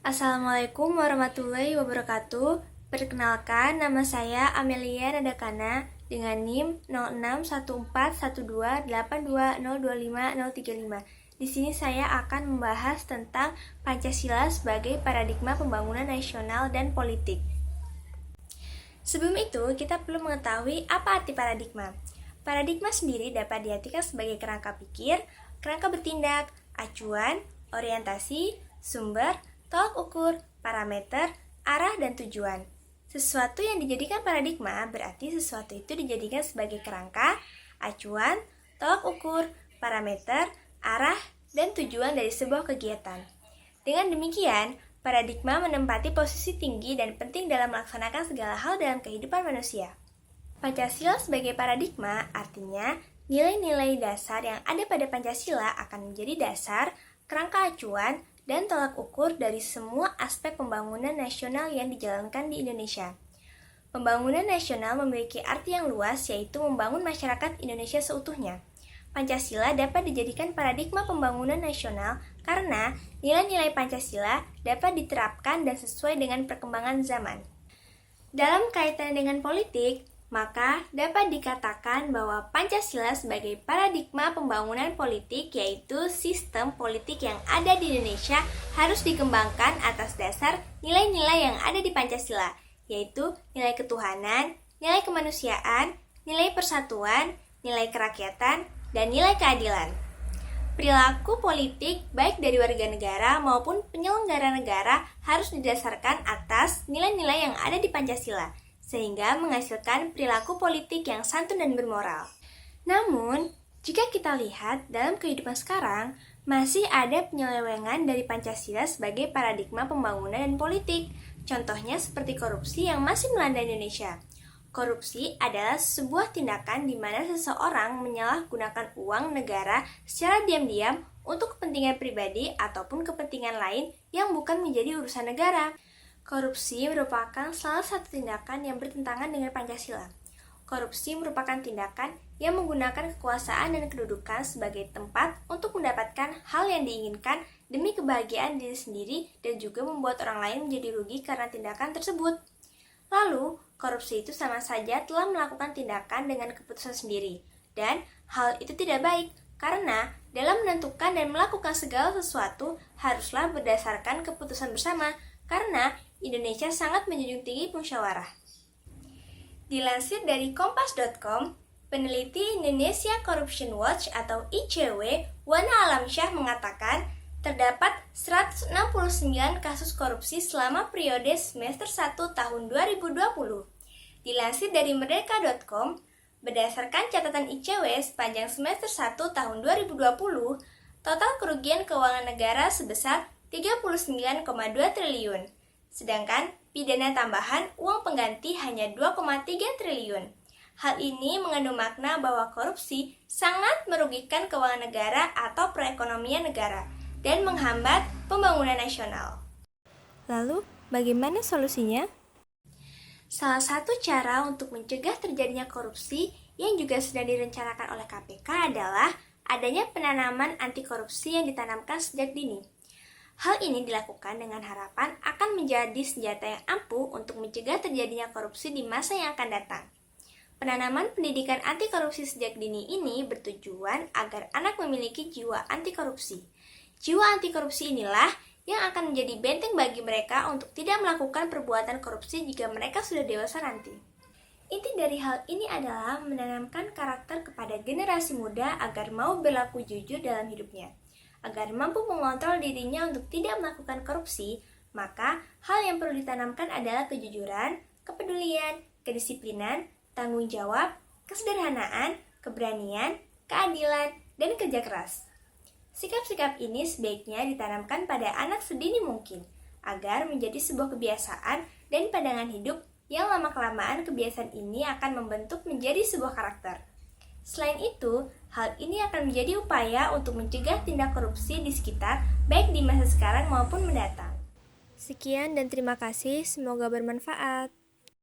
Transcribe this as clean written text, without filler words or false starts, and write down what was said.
Assalamualaikum warahmatullahi wabarakatuh. Perkenalkan, nama saya Amelia Nadakana dengan NIM 06141282025035. Di sini saya akan membahas tentang Pancasila sebagai paradigma pembangunan nasional dan politik. Sebelum itu, kita perlu mengetahui apa arti paradigma. Paradigma sendiri dapat diartikan sebagai kerangka pikir, kerangka bertindak, acuan, orientasi, sumber, tolak ukur, parameter, arah, dan tujuan. Sesuatu yang dijadikan paradigma berarti sesuatu itu dijadikan sebagai kerangka, acuan, tolak ukur, parameter, arah, dan tujuan dari sebuah kegiatan. Dengan demikian, paradigma menempati posisi tinggi dan penting dalam melaksanakan segala hal dalam kehidupan manusia. Pancasila sebagai paradigma artinya nilai-nilai dasar yang ada pada Pancasila akan menjadi dasar, kerangka acuan, dan tolak ukur dari semua aspek pembangunan nasional yang dijalankan di Indonesia. Pembangunan nasional memiliki arti yang luas, yaitu membangun masyarakat Indonesia seutuhnya. Pancasila dapat dijadikan paradigma pembangunan nasional karena nilai-nilai Pancasila dapat diterapkan dan sesuai dengan perkembangan zaman. Dalam kaitan dengan politik, maka dapat dikatakan bahwa Pancasila sebagai paradigma pembangunan politik, yaitu sistem politik yang ada di Indonesia harus dikembangkan atas dasar nilai-nilai yang ada di Pancasila, yaitu nilai ketuhanan, nilai kemanusiaan, nilai persatuan, nilai kerakyatan, dan nilai keadilan. Perilaku politik baik dari warga negara maupun penyelenggara negara harus didasarkan atas nilai-nilai yang ada di Pancasila, sehingga menghasilkan perilaku politik yang santun dan bermoral. Namun, jika kita lihat dalam kehidupan sekarang, masih ada penyelewengan dari Pancasila sebagai paradigma pembangunan dan politik. Contohnya seperti korupsi yang masih melanda Indonesia. Korupsi adalah sebuah tindakan di mana seseorang menyalahgunakan uang negara secara diam-diam untuk kepentingan pribadi ataupun kepentingan lain yang bukan menjadi urusan negara. Korupsi merupakan salah satu tindakan yang bertentangan dengan Pancasila. Korupsi merupakan tindakan yang menggunakan kekuasaan dan kedudukan sebagai tempat untuk mendapatkan hal yang diinginkan demi kebahagiaan diri sendiri dan juga membuat orang lain menjadi rugi karena tindakan tersebut. Lalu, korupsi itu sama saja telah melakukan tindakan dengan keputusan sendiri, dan hal itu tidak baik karena dalam menentukan dan melakukan segala sesuatu haruslah berdasarkan keputusan bersama, karena Indonesia sangat menjunjung tinggi musyawarah. Dilansir dari kompas.com, peneliti Indonesia Corruption Watch atau ICW, Wana Alamsyah mengatakan terdapat 169 kasus korupsi selama periode semester 1 tahun 2020. Dilansir dari merdeka.com, berdasarkan catatan ICW sepanjang semester 1 tahun 2020, total kerugian keuangan negara sebesar 39,2 triliun. Sedangkan pidana tambahan uang pengganti hanya 2,3 triliun. Hal ini mengandung makna bahwa korupsi sangat merugikan keuangan negara atau perekonomian negara dan menghambat pembangunan nasional. Lalu, bagaimana solusinya? Salah satu cara untuk mencegah terjadinya korupsi yang juga sudah direncanakan oleh KPK adalah adanya penanaman anti korupsi yang ditanamkan sejak dini. Hal ini dilakukan dengan harapan akan menjadi senjata yang ampuh untuk mencegah terjadinya korupsi di masa yang akan datang. Penanaman pendidikan anti korupsi sejak dini ini bertujuan agar anak memiliki jiwa anti korupsi. Jiwa anti korupsi inilah yang akan menjadi benteng bagi mereka untuk tidak melakukan perbuatan korupsi jika mereka sudah dewasa nanti. Inti dari hal ini adalah menanamkan karakter kepada generasi muda agar mau berlaku jujur dalam hidupnya. Agar mampu mengontrol dirinya untuk tidak melakukan korupsi, maka hal yang perlu ditanamkan adalah kejujuran, kepedulian, kedisiplinan, tanggung jawab, kesederhanaan, keberanian, keadilan, dan kerja keras. Sikap-sikap ini sebaiknya ditanamkan pada anak sedini mungkin, agar menjadi sebuah kebiasaan dan pandangan hidup yang lama-kelamaan kebiasaan ini akan membentuk menjadi sebuah karakter. Selain itu, hal ini akan menjadi upaya untuk mencegah tindak korupsi di sekitar, baik di masa sekarang maupun mendatang. Sekian dan terima kasih, semoga bermanfaat.